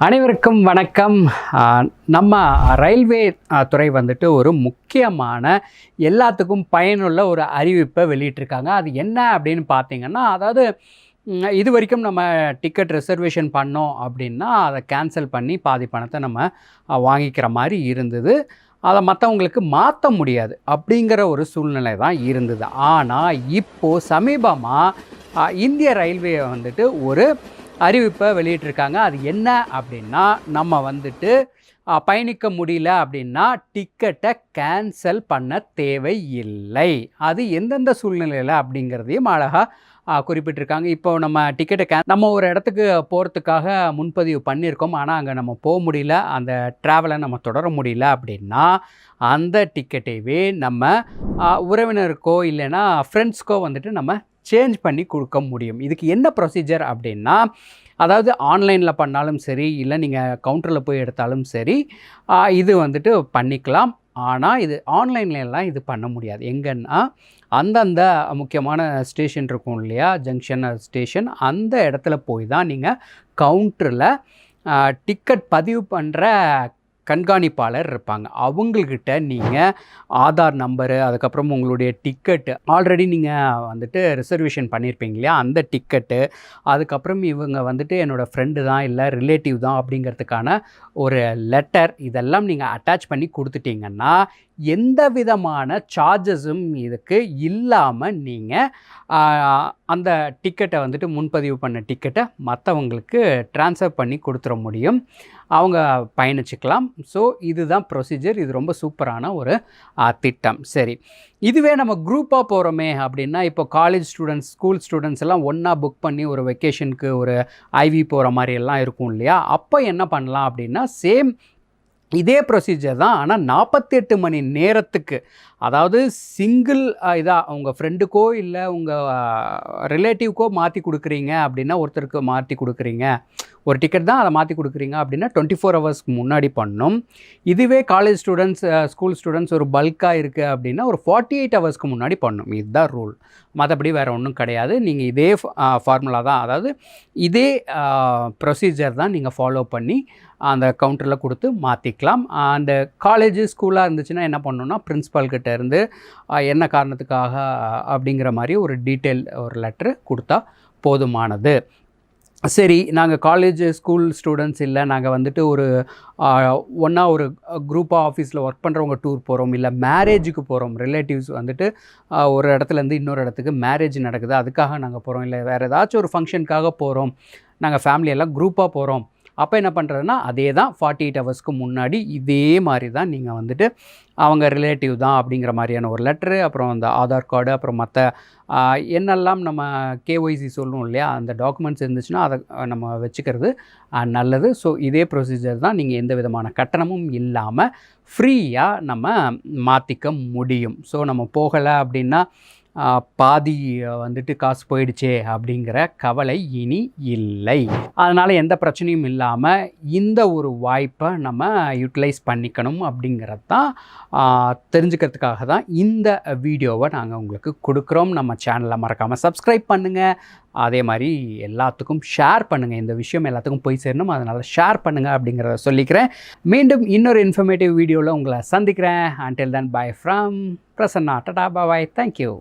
அனைவருக்கும் வணக்கம். நம்ம ரயில்வே துறை வந்துட்டு ஒரு முக்கியமான எல்லாத்துக்கும் பயனுள்ள ஒரு அறிவிப்பை வெளியிட்டிருக்காங்க. அது என்ன அப்படின்னு பார்த்தீங்கன்னா, அதாவது இது வரைக்கும் நம்ம டிக்கெட் ரிசர்வேஷன் பண்ணோம் அப்படின்னா அதை கேன்சல் பண்ணி பாதி பணத்தை நம்ம வாங்கிக்கிற மாதிரி இருந்தது. அதை மற்றவங்களுக்கு மாற்ற முடியாது அப்படிங்கிற ஒரு சூழ்நிலை தான் இருந்தது. ஆனால் இப்போது சமீபமாக இந்திய ரயில்வே வந்துட்டு ஒரு அறிவிப்பை வெளியிட்டிருக்காங்க. அது என்ன அப்படின்னா, நம்ம வந்துட்டு பயணிக்க முடியல அப்படின்னா டிக்கெட்டை கேன்சல் பண்ண தேவையில்லை. அது எந்தெந்த சூழ்நிலையில் அப்படிங்கிறதையும் அழகாக குறிப்பிட்டிருக்காங்க. இப்போ நம்ம டிக்கெட்டை நம்ம ஒரு இடத்துக்கு போகிறதுக்காக முன்பதிவு பண்ணியிருக்கோம், ஆனால் அங்கே நம்ம போக முடியல, அந்த ட்ராவலை நம்ம தொடர முடியல அப்படின்னா அந்த டிக்கெட்டையே நம்ம உறவினருக்கோ இல்லைன்னா ஃப்ரெண்ட்ஸ்க்கோ வந்துட்டு நம்ம சேஞ்ச் பண்ணி கொடுக்க முடியும். இதுக்கு என்ன ப்ரொசீஜர் அப்படின்னா, அதாவது ஆன்லைனில் பண்ணாலும் சரி, இல்லை நீங்கள் கவுண்டரில் போய் எடுத்தாலும் சரி, இது வந்துட்டு பண்ணிக்கலாம். ஆனால் இது ஆன்லைன்லாம் இது பண்ண முடியாது. எங்கன்னா அந்தந்த முக்கியமான ஸ்டேஷன் இருக்கும் இல்லையா, ஜங்ஷன் ஸ்டேஷன், அந்த இடத்துல போய் தான் நீங்கள் கவுண்டரில் டிக்கெட் பதிவு பண்ணுற கண்காணிப்பாளர் இருப்பாங்க. அவங்கக்கிட்ட நீங்கள் ஆதார் நம்பரு, அதுக்கப்புறம் உங்களுடைய டிக்கெட்டு, ஆல்ரெடி நீங்கள் வந்துட்டு ரிசர்வேஷன் பண்ணியிருப்பீங்க இல்லையா, அந்த டிக்கெட்டு, அதுக்கப்புறம் இவங்க வந்துட்டு என்னோடய ஃப்ரெண்டு தான் இல்லை ரிலேட்டிவ் தான் அப்படிங்கிறதுக்கான ஒரு லெட்டர், இதெல்லாம் நீங்கள் அட்டாச் பண்ணி கொடுத்துட்டிங்கன்னா எந்த விதமான சார்ஜஸும் இதுக்கு இல்லாமல் நீங்கள் அந்த டிக்கெட்டை வந்துட்டு முன்பதிவு பண்ண டிக்கெட்டை மற்றவங்களுக்கு ட்ரான்ஸ்ஃபர் பண்ணி கொடுத்துட முடியும். அவங்க பயணிச்சுக்கலாம். ஸோ இதுதான் ப்ரொசீஜர். இது ரொம்ப சூப்பரான ஒரு திட்டம். சரி, இதுவே நம்ம குரூப்பாக போகிறோமே அப்படின்னா, இப்போ காலேஜ் ஸ்டூடெண்ட்ஸ், ஸ்கூல் ஸ்டூடெண்ட்ஸ் எல்லாம் ஒன்றா புக் பண்ணி ஒரு வெக்கேஷனுக்கு ஒரு ஐவி போகிற மாதிரி எல்லாம் இருக்கும் இல்லையா, அப்போ என்ன பண்ணலாம் அப்படின்னா, சேம் இதே ப்ரொசீஜர் தான். ஆனால் 48 மணி நேரத்துக்கு, அதாவது சிங்கிள் இதாக உங்கள் ஃப்ரெண்டுக்கோ இல்லை உங்கள் ரிலேட்டிவ்க்கோ மாற்றி கொடுக்குறீங்க அப்படின்னா, ஒருத்தருக்கு மாற்றி கொடுக்குறீங்க, ஒரு டிக்கெட் தான் அதை மாற்றி கொடுக்குறீங்க அப்படின்னா 24 ஹவர்ஸ்க்கு முன்னாடி பண்ணணும். இதுவே காலேஜ் ஸ்டூடெண்ட்ஸ், ஸ்கூல் ஸ்டூடெண்ட்ஸ் ஒரு பல்காக இருக்குது அப்படின்னா ஒரு 48 ஹவர்ஸ்க்கு முன்னாடி பண்ணணும். இதுதான் ரூல். மற்றபடி வேறு ஒன்றும் கிடையாது. நீங்கள் இதே ஃபார்முலா தான், அதாவது இதே ப்ரொசீஜர் தான் நீங்கள் ஃபாலோ பண்ணி அந்த கவுண்டரில் கொடுத்து மாற்றிக்கலாம். அந்த காலேஜு ஸ்கூலாக இருந்துச்சுன்னா என்ன பண்ணணுன்னா, பிரின்ஸிபால்கிட்ட இருந்து என்ன காரணத்துக்காக அப்படிங்கிற மாதிரி ஒரு டீட்டெயில், ஒரு லெட்ரு கொடுத்தா போதுமானது. சரி, நாங்கள் காலேஜ் ஸ்கூல் ஸ்டூடெண்ட்ஸ் இல்லை, நாங்கள் வந்துட்டு ஒரு ஒன்றா ஒரு குரூப்பாக ஆஃபீஸில் ஒர்க் பண்ணுறவங்க டூர் போகிறோம், இல்லை மேரேஜுக்கு போகிறோம், ரிலேட்டிவ்ஸ் வந்துட்டு ஒரு இடத்துலேருந்து இன்னொரு இடத்துக்கு மேரேஜ் நடக்குது, அதுக்காக நாங்கள் போகிறோம், இல்லை வேறு ஏதாச்சும் ஒரு ஃபங்க்ஷனுக்காக போகிறோம், நாங்கள் ஃபேமிலியெல்லாம் குரூப்பாக போகிறோம். அப்போ என்ன பண்ணுறதுன்னா, அதே தான் 48 ஹவர்ஸ்க்கு முன்னாடி இதே மாதிரி தான் நீங்கள் வந்துட்டு அவங்க ரிலேட்டிவ் தான் அப்படிங்கிற மாதிரியான ஒரு லெட்ரு, அப்புறம் அந்த ஆதார் கார்டு, அப்புறம் மற்ற என்னெல்லாம் நம்ம கேஒய்சி சொல்லணும் இல்லையா, அந்த டாக்குமெண்ட்ஸ் இருந்துச்சுன்னா அதை நம்ம வச்சுக்கிறது நல்லது. ஸோ இதே ப்ரொசீஜர் தான். நீங்கள் எந்த விதமான கட்டணமும் இல்லாமல் ஃப்ரீயாக நம்ம மாற்றிக்க முடியும். ஸோ நம்ம போகலை அப்படின்னா பாதி வந்துட்டு காசு போயிடுச்சே அப்படிங்கிற கவலை இனி இல்லை. அதனால் எந்த பிரச்சனையும் இல்லாமல் இந்த ஒரு வாய்ப்பை நம்ம யூட்டிலைஸ் பண்ணிக்கணும் அப்படிங்கிறது தான் தெரிஞ்சுக்கிறதுக்காக தான் இந்த வீடியோவை நாங்கள் உங்களுக்கு கொடுக்குறோம். நம்ம சேனலை மறக்காமல் சப்ஸ்கிரைப் பண்ணுங்கள். அதே மாதிரி எல்லாத்துக்கும் ஷேர் பண்ணுங்கள். இந்த விஷயம் எல்லாத்துக்கும் போய் சேரணும், அதனால் ஷேர் பண்ணுங்கள் அப்படிங்கிறத சொல்லிக்கிறேன். மீண்டும் இன்னொரு இன்ஃபர்மேட்டிவ் வீடியோவில் உங்களை சந்திக்கிறேன். Until then, bye from Prasanna. Tata, bye bye. Thank you.